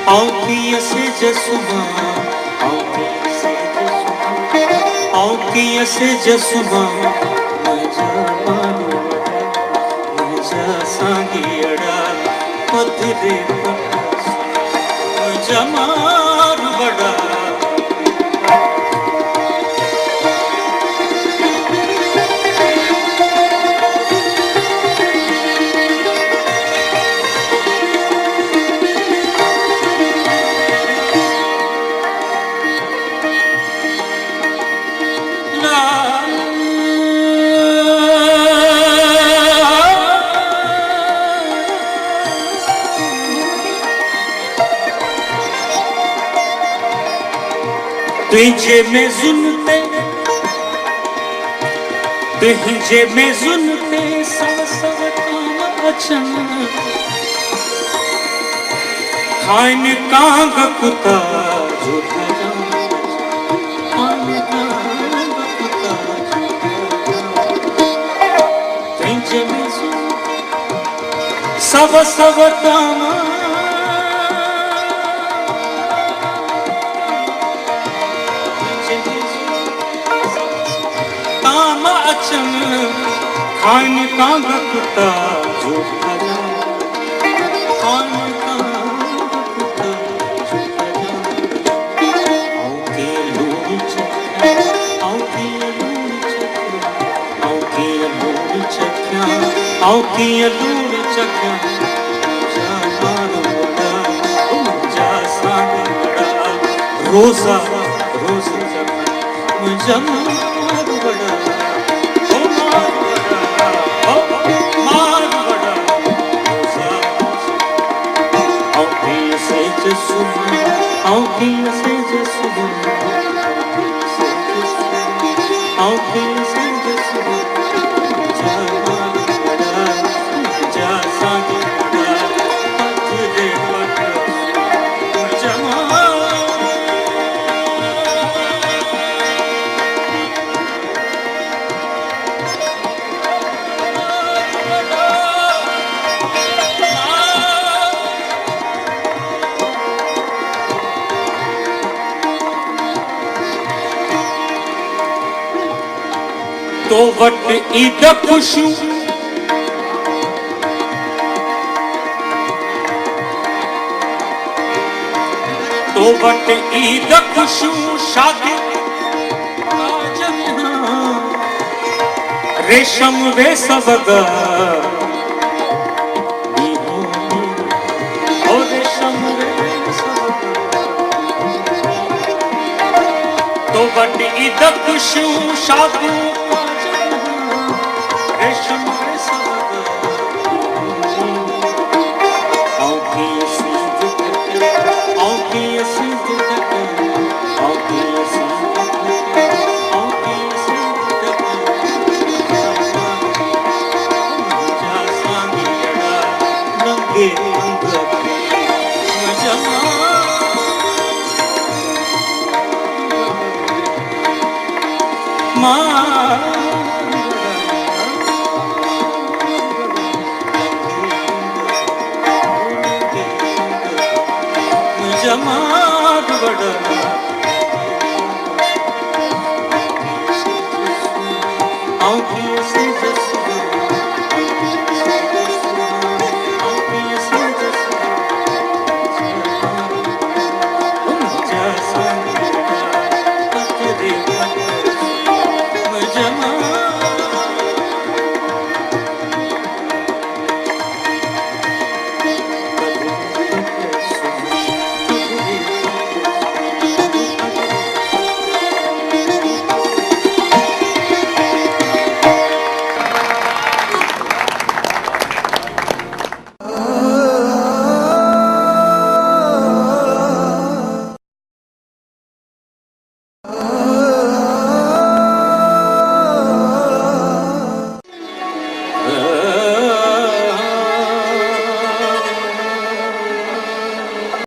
औकी से जसुमा औकी से जसुमा मजा मारू मजा सांगियड़ा पथरे मजा मारू बड़ा तुझे में सुनते सव सव अचन खान कांग कुता जो तुझे में सव सव तामा खान का बकता जो खजा खान का बकता जो खजा okay लूड़ Chakyar okay लूड़ Chakyar okay लूड़ Chakyar okay लूड़ Chakyar जा मारो बड़ा जा सागे बड़ा रोजा रोजा मुझे मारो बड़ा औकी से जसुमा औकी से जसुमा जा मारू बड़ा जा सागे बड़ा पथरे पट जमा तो वट ईद खुशू तो वट ईद खुशू शादी रेशम वे सबग रेशम वे सबग तो वट ईद खुशू शादी जमा बड़ा